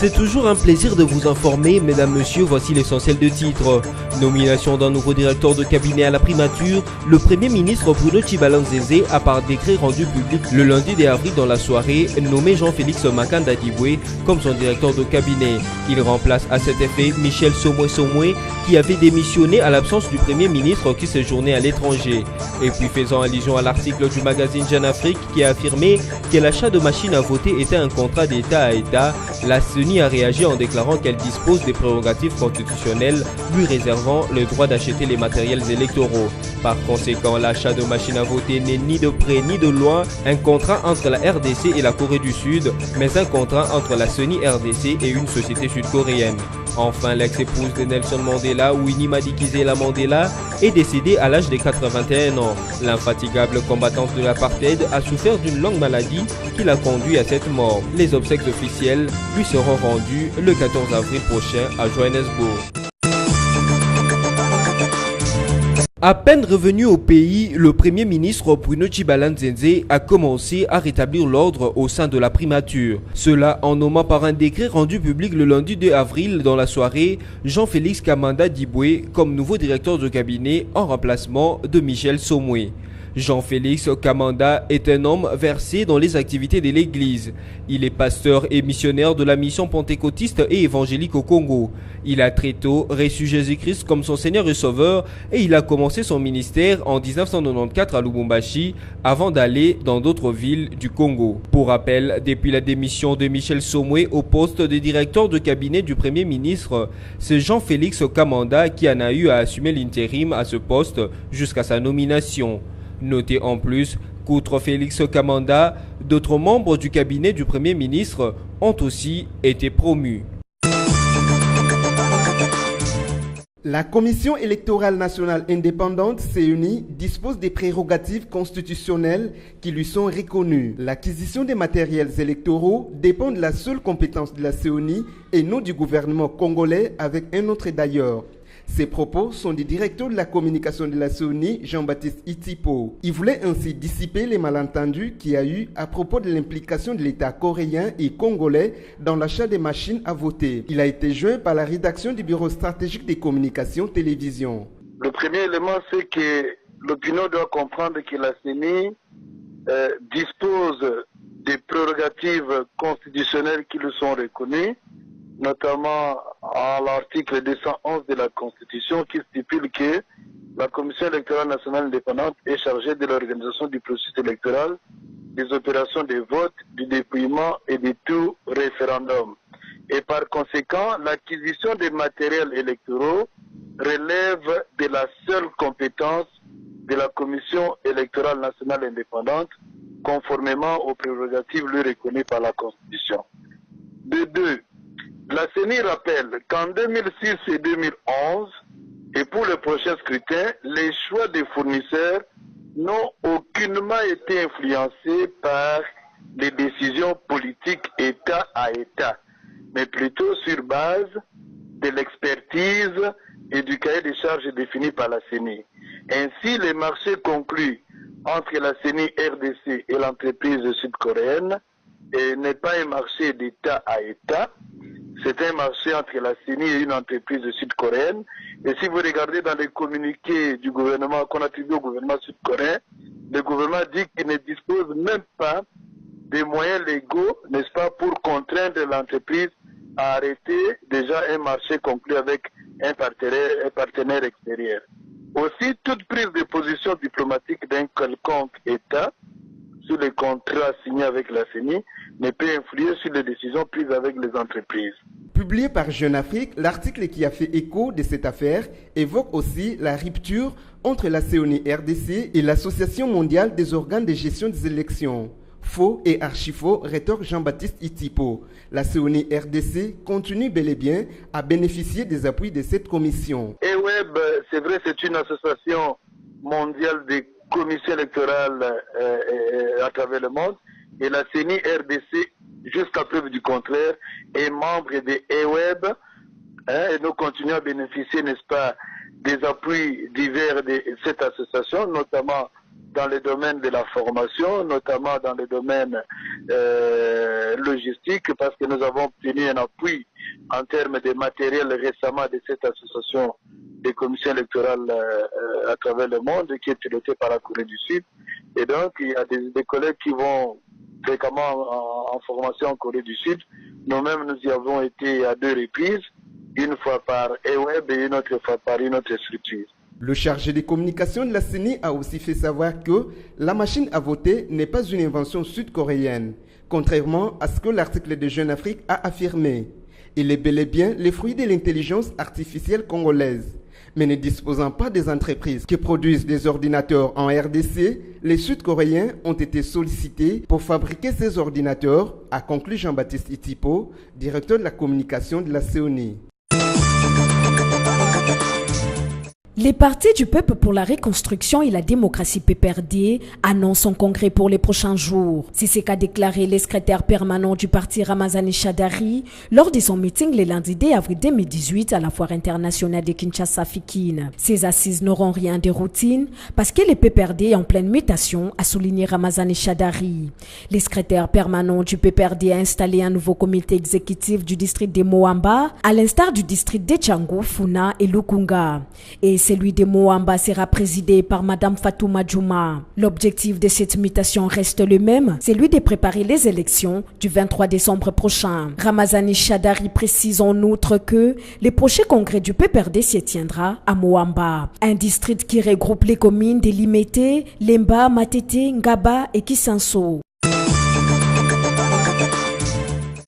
C'est toujours un plaisir de vous informer, mesdames, messieurs, voici l'essentiel de titres. Nomination d'un nouveau directeur de cabinet à la primature, le Premier ministre Bruno Tshibala-Nzeze a par décret rendu public le lundi 2 avril dans la soirée nommé Jean-Félix Makanda Diboué comme son directeur de cabinet. Il remplace à cet effet Michel Somoué qui avait démissionné à l'absence du Premier ministre qui séjournait à l'étranger. Et puis faisant allusion à l'article du magazine Jeune Afrique qui a affirmé que l'achat de machines à voter était un contrat d'État à État, la CENI a réagi en déclarant qu'elle dispose des prérogatives constitutionnelles lui réservant le droit d'acheter les matériels électoraux. Par conséquent, l'achat de machines à voter n'est ni de près ni de loin un contrat entre la RDC et la Corée du Sud, mais un contrat entre la CENI RDC et une société sud-coréenne. Enfin, l'ex-épouse de Nelson Mandela, Winnie Madikizela Mandela, est décédée à l'âge de 81 ans. L'infatigable combattante de l'apartheid a souffert d'une longue maladie qui l'a conduit à cette mort. Les obsèques officielles lui seront rendues le 14 avril prochain à Johannesburg. À peine revenu au pays, le Premier ministre Bruno Tshibala-Nzeze a commencé à rétablir l'ordre au sein de la primature. Cela en nommant par un décret rendu public le lundi 2 avril dans la soirée Jean-Félix Makanda Diboué comme nouveau directeur de cabinet en remplacement de Michel Somoué. Jean-Félix Kamanda est un homme versé dans les activités de l'Église. Il est pasteur et missionnaire de la mission pentecôtiste et évangélique au Congo. Il a très tôt reçu Jésus-Christ comme son Seigneur et Sauveur et il a commencé son ministère en 1994 à Lubumbashi avant d'aller dans d'autres villes du Congo. Pour rappel, depuis la démission de Michel Somoué au poste de directeur de cabinet du Premier ministre, c'est Jean-Félix Kamanda qui en a eu à assumer l'intérim à ce poste jusqu'à sa nomination. Notez en plus qu'outre Félix Kamanda, d'autres membres du cabinet du Premier ministre ont aussi été promus. La Commission électorale nationale indépendante, CENI, dispose des prérogatives constitutionnelles qui lui sont reconnues. L'acquisition des matériels électoraux dépend de la seule compétence de la CENI et non du gouvernement congolais avec un autre d'ailleurs. Ces propos sont du directeur de la communication de la CENI, Jean-Baptiste Itipo. Il voulait ainsi dissiper les malentendus qu'il y a eu à propos de l'implication de l'État coréen et congolais dans l'achat des machines à voter. Il a été joint par la rédaction du Bureau stratégique des communications télévision. Le premier élément, c'est que l'opinion doit comprendre que la CENI dispose des prérogatives constitutionnelles qui lui sont reconnues, notamment à l'article 211 de la Constitution qui stipule que la Commission électorale nationale indépendante est chargée de l'organisation du processus électoral, des opérations de vote, du dépouillement et de tout référendum. Et par conséquent, l'acquisition des matériels électoraux relève de la seule compétence de la Commission électorale nationale indépendante, conformément aux prérogatives lui reconnues par la Constitution. De deux, la CENI rappelle qu'en 2006 et 2011, et pour le prochain scrutin, les choix des fournisseurs n'ont aucunement été influencés par les décisions politiques État à État, mais plutôt sur base de l'expertise et du cahier des charges défini par la CENI. Ainsi, les marchés conclus entre la CENI RDC et l'entreprise sud-coréenne n'est pas un marché d'État à État. C'est un marché entre la CENI et une entreprise sud-coréenne. Et si vous regardez dans les communiqués du gouvernement qu'on attribue au gouvernement sud-coréen, le gouvernement dit qu'il ne dispose même pas des moyens légaux, n'est-ce pas, pour contraindre l'entreprise à arrêter déjà un marché conclu avec un partenaire extérieur. Aussi, toute prise de position diplomatique d'un quelconque État sur les contrats signés avec la CENI ne peut influer sur les décisions prises avec les entreprises. Publié par Jeune Afrique, l'article qui a fait écho de cette affaire évoque aussi la rupture entre la CENI RDC et l'Association mondiale des organes de gestion des élections. Faux et archi-faux, rétorque Jean-Baptiste Itipo. La CENI RDC continue bel et bien à bénéficier des appuis de cette commission. EWEB, c'est vrai, c'est une association mondiale des commissions électorales à travers le monde. Et la CENI RDC, jusqu'à preuve du contraire, est membre de EWEB. Et nous continuons à bénéficier, n'est-ce pas, des appuis divers de cette association, notamment dans le domaine de la formation, notamment dans le domaine logistique, parce que nous avons obtenu un appui en termes de matériel récemment de cette association des commissions électorales à travers le monde qui est pilotée par la Corée du Sud. Et donc, il y a des collègues qui vont fréquemment en formation en Corée du Sud. Nous-mêmes, nous y avons été à 2 reprises, une fois par EWeb et une autre fois par une autre structure. Le chargé des communications de la CENI a aussi fait savoir que la machine à voter n'est pas une invention sud-coréenne, contrairement à ce que l'article de Jeune Afrique a affirmé. Il est bel et bien le fruit de l'intelligence artificielle congolaise. Mais ne disposant pas des entreprises qui produisent des ordinateurs en RDC, les Sud-Coréens ont été sollicités pour fabriquer ces ordinateurs, a conclu Jean-Baptiste Itipo, directeur de la communication de la CENI. Les partis du peuple pour la reconstruction et la démocratie PPRD annoncent son congrès pour les prochains jours. C'est ce qu'a déclaré le secrétaire permanent du parti Ramazani Shadari lors de son meeting le lundi 2 avril 2018 à la foire internationale de Kinshasa-Fikine. Ces assises n'auront rien de routine parce que le PPRD est en pleine mutation, a souligné Ramazani Shadari. Le secrétaire permanent du PPRD a installé un nouveau comité exécutif du district de Moamba, à l'instar du district de Tchangou, Funa et Lukunga. Et celui de Moamba sera présidé par Madame Fatouma Djouma. L'objectif de cette mutation reste le même, c'est celui de préparer les élections du 23 décembre prochain. Ramazani Shadari précise en outre que le prochain congrès du PPRD s'y tiendra à Moamba, un district qui regroupe les communes de Limete, Lemba, Matete, Ngaba et Kisanso.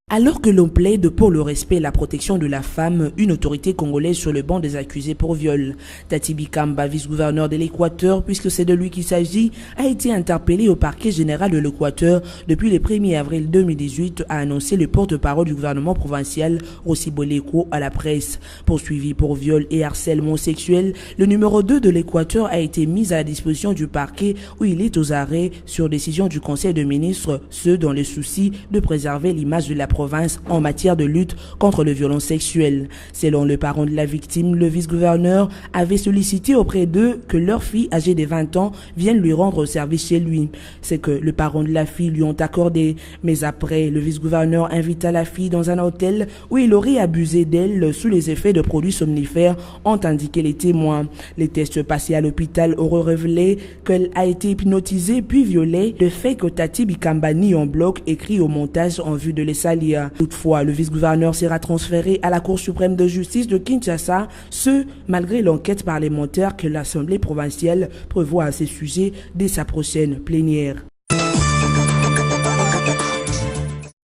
Alors que l'on plaide pour le respect et la protection de la femme, une autorité congolaise sur le banc des accusés pour viol. Tati Bikamba, vice-gouverneur de l'Équateur, puisque c'est de lui qu'il s'agit, a été interpellé au parquet général de l'Équateur depuis le 1er avril 2018, a annoncé le porte-parole du gouvernement provincial, Rossi Boleko, à la presse. Poursuivi pour viol et harcèlement sexuel, le numéro 2 de l'Équateur a été mis à la disposition du parquet où il est aux arrêts sur décision du Conseil de ministres, ce dans le souci de préserver l'image de la province en matière de lutte contre le violence sexuelle. Selon le parent de la victime, le vice-gouverneur avait sollicité auprès d'eux que leur fille âgée de 20 ans vienne lui rendre service chez lui. C'est que le parent de la fille lui ont accordé. Mais après, le vice-gouverneur invita la fille dans un hôtel où il aurait abusé d'elle sous les effets de produits somnifères, ont indiqué les témoins. Les tests passés à l'hôpital auraient révélé qu'elle a été hypnotisée puis violée, le fait que Tati Bikamba nie en bloc écrit au montage en vue de les salir. Toutefois, le vice-gouverneur sera transféré à la Cour suprême de justice de Kinshasa, ce malgré l'enquête parlementaire que l'Assemblée provinciale prévoit à ce sujet dès sa prochaine plénière.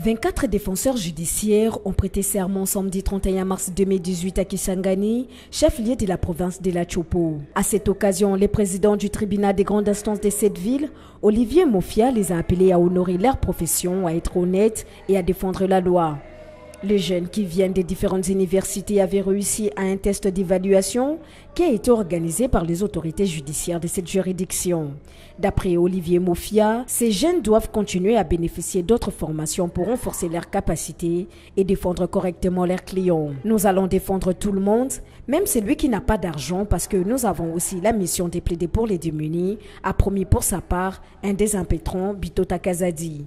24 défenseurs judiciaires ont prêté serment samedi 31 mars 2018 à Kisangani, chef-lieu de la province de la Chopo. À cette occasion, le président du tribunal des grandes instances de cette ville, Olivier Mofia, les a appelés à honorer leur profession, à être honnêtes et à défendre la loi. Les jeunes qui viennent des différentes universités avaient réussi à un test d'évaluation qui a été organisé par les autorités judiciaires de cette juridiction. D'après Olivier Mofia, ces jeunes doivent continuer à bénéficier d'autres formations pour renforcer leurs capacités et défendre correctement leurs clients. Nous allons défendre tout le monde, même celui qui n'a pas d'argent, parce que nous avons aussi la mission de plaider pour les démunis, a promis pour sa part un des impétrants, Bitota Kazadi.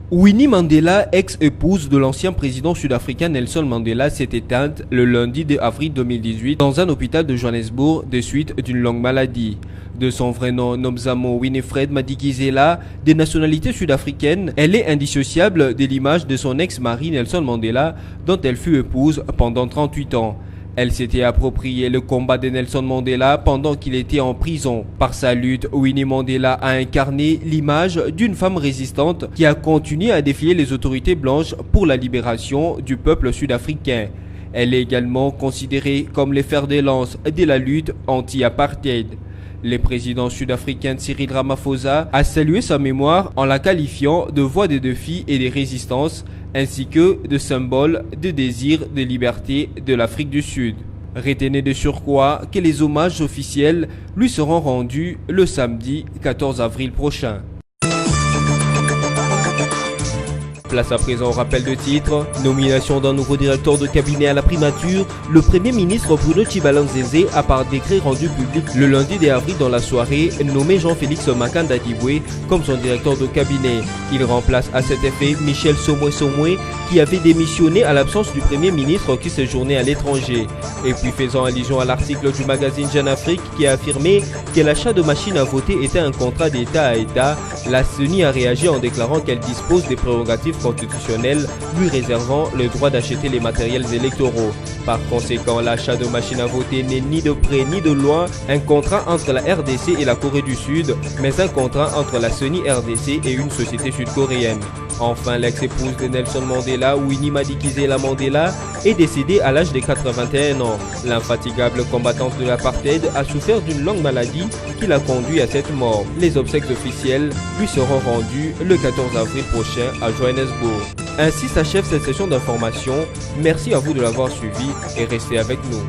Winnie Mandela, ex-épouse de l'ancien président sud-africain Nelson Mandela, s'est éteinte le lundi 2 avril 2018 dans un hôpital de Johannesburg des suites d'une longue maladie. De son vrai nom, Nomzamo Winifred Madikizela, des nationalités sud-africaines, elle est indissociable de l'image de son ex-mari Nelson Mandela, dont elle fut épouse pendant 38 ans. Elle s'était approprié le combat de Nelson Mandela pendant qu'il était en prison. Par sa lutte, Winnie Mandela a incarné l'image d'une femme résistante qui a continué à défier les autorités blanches pour la libération du peuple sud-africain. Elle est également considérée comme le fer de lance de la lutte anti-apartheid. Le président sud-africain Cyril Ramaphosa a salué sa mémoire en la qualifiant de voix des défis et des résistances, ainsi que de symbole de désir de liberté de l'Afrique du Sud. Retenez de surcroît que les hommages officiels lui seront rendus le samedi 14 avril prochain. Place à présent au rappel de titre. Nomination d'un nouveau directeur de cabinet à la primature. Le Premier ministre Bruno Tchibalans-Zézé a par décret rendu public le lundi 10 avril dans la soirée nommé Jean-Félix Makanda Diboué comme son directeur de cabinet. Il remplace à cet effet Michel Somoué qui avait démissionné à l'absence du Premier ministre qui séjournait à l'étranger. Et puis faisant allusion à l'article du magazine Jeune Afrique qui a affirmé que l'achat de machines à voter était un contrat d'État à État, la CENI a réagi en déclarant qu'elle dispose des prérogatives constitutionnelles lui réservant le droit d'acheter les matériels électoraux. Par conséquent, l'achat de machines à voter n'est ni de près ni de loin un contrat entre la RDC et la Corée du Sud, mais un contrat entre la CENI RDC et une société sud-coréenne. Enfin, l'ex-épouse de Nelson Mandela, Winnie Madikizela Mandela, est décédée à l'âge de 81 ans. L'infatigable combattante de l'apartheid a souffert d'une longue maladie qui l'a conduit à cette mort. Les obsèques officielles lui seront rendues le 14 avril prochain à Johannesburg. Ainsi s'achève cette session d'information. Merci à vous de l'avoir suivi et restez avec nous.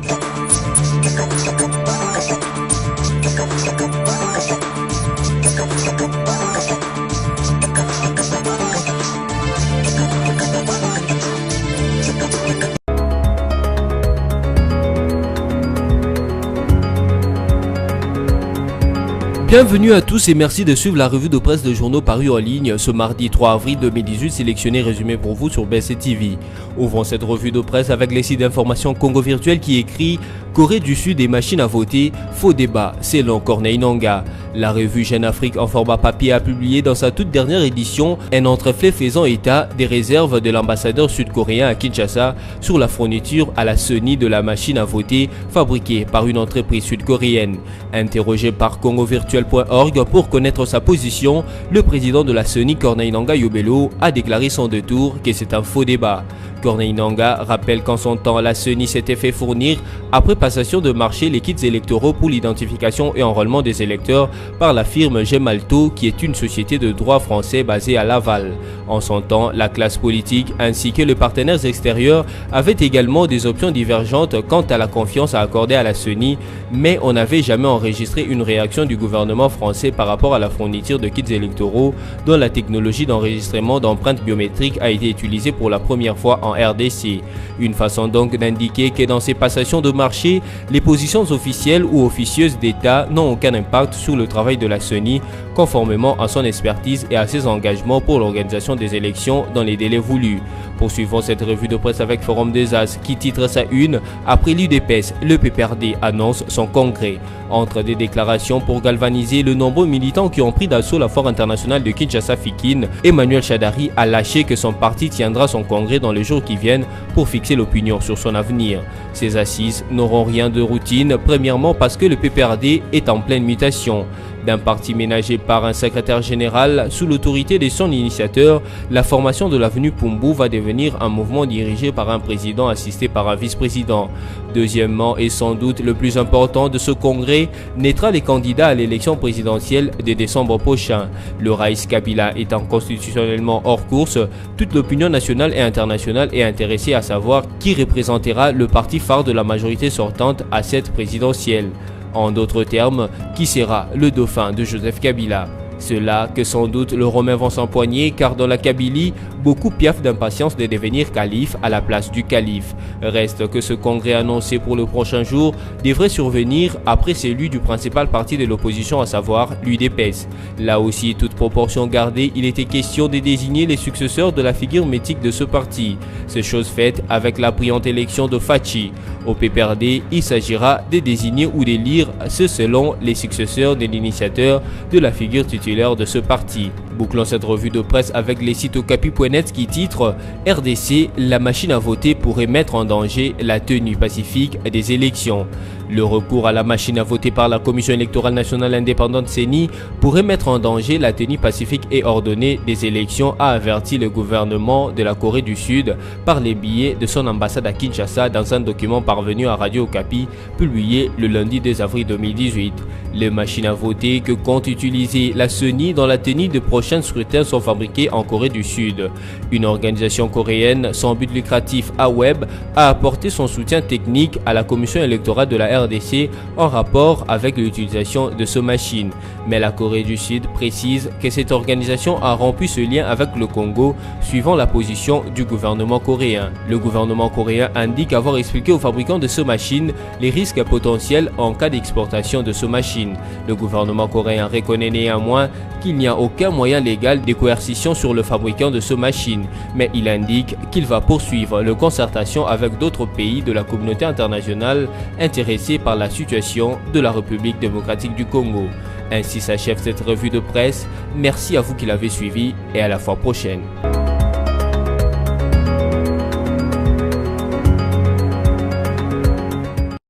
Bienvenue à tous et merci de suivre la revue de presse de journaux parus en ligne ce mardi 3 avril 2018, sélectionné et résumé pour vous sur BC TV. Ouvrons cette revue de presse avec les sites d'information Congo Virtuel qui écrit « Corée du Sud et machines à voter, faux débat, selon Corneille Nangaa ». La revue Jeune Afrique en format papier a publié dans sa toute dernière édition un entreflet faisant état des réserves de l'ambassadeur sud-coréen à Kinshasa sur la fourniture à la CENI de la machine à voter fabriquée par une entreprise sud-coréenne. Interrogé par congovirtuel.org pour connaître sa position, le président de la CENI, Corneille Nangaa Yobelo, a déclaré son détour que c'est un faux débat. Corneille Nangaa rappelle qu'en son temps, la CENI s'était fait fournir, après passation de marché, les kits électoraux pour l'identification et enrôlement des électeurs par la firme Gemalto, qui est une société de droit français basée à Laval. En son temps, la classe politique ainsi que les partenaires extérieurs avaient également des options divergentes quant à la confiance à accorder à la CENI, mais on n'avait jamais enregistré une réaction du gouvernement français par rapport à la fourniture de kits électoraux dont la technologie d'enregistrement d'empreintes biométriques a été utilisée pour la première fois en RDC. Une façon donc d'indiquer que dans ces passations de marché, les positions officielles ou officieuses d'État n'ont aucun impact sur le travail de la CENI, conformément à son expertise et à ses engagements pour l'organisation des élections dans les délais voulus. Poursuivons cette revue de presse avec Forum des As qui titre sa une « Après l'UDPS, le PPRD annonce son congrès ». Entre des déclarations pour galvaniser le nombreux militants qui ont pris d'assaut la foire internationale de Kinshasa-Fikine, Emmanuel Shadari a lâché que son parti tiendra son congrès dans les jours qui viennent pour fixer l'opinion sur son avenir. Ces assises n'auront rien de routine, premièrement parce que le PPRD est en pleine mutation. D'un parti ménagé par un secrétaire général sous l'autorité de son initiateur, la formation de l'avenue Pumbu va devenir un mouvement dirigé par un président assisté par un vice-président. Deuxièmement, et sans doute le plus important de ce congrès, naîtra les candidats à l'élection présidentielle de décembre prochain. Le Raïs Kabila étant constitutionnellement hors course, toute l'opinion nationale et internationale est intéressée à savoir qui représentera le parti phare de la majorité sortante à cette présidentielle. En d'autres termes, qui sera le dauphin de Joseph Kabila? C'est là que sans doute les Romains vont s'empoigner car dans la Kabylie, beaucoup piaffent d'impatience de devenir calife à la place du calife. Reste que ce congrès annoncé pour le prochain jour devrait survenir après celui du principal parti de l'opposition, à savoir l'UDPS. Là aussi, toute proportion gardée, il était question de désigner les successeurs de la figure mythique de ce parti. C'est chose faite avec la brillante élection de Fachi. Au PPRD, il s'agira de désigner ou d'élire ceux selon les successeurs de l'initiateur de la figure titulaire de ce parti. Bouclons cette revue de presse avec les sites Okapi.net qui titre « RDC, la machine à voter pourrait mettre en danger la tenue pacifique des élections ». Le recours à la machine à voter par la Commission électorale nationale indépendante CENI pourrait mettre en danger la tenue pacifique et ordonnée des élections, a averti le gouvernement de la Corée du Sud par les billets de son ambassade à Kinshasa dans un document parvenu à Radio Okapi publié le lundi 2 avril 2018. Les machines à voter que compte utiliser la CENI dans la tenue de prochains scrutins sont fabriquées en Corée du Sud. Une organisation coréenne sans but lucratif, AWEB, a apporté son soutien technique à la Commission électorale de la RDC en rapport avec l'utilisation de ces machines. Mais la Corée du Sud précise que cette organisation a rompu ce lien avec le Congo suivant la position du gouvernement coréen. Le gouvernement coréen indique avoir expliqué aux fabricants de ces machines les risques potentiels en cas d'exportation de ces machines. Le gouvernement coréen reconnaît néanmoins qu'il n'y a aucun moyen légal de coercition sur le fabricant de ces machines, mais il indique qu'il va poursuivre les concertations avec d'autres pays de la communauté internationale intéressés par la situation de la République démocratique du Congo. Ainsi s'achève cette revue de presse. Merci à vous qui l'avez suivi et à la fois prochaine.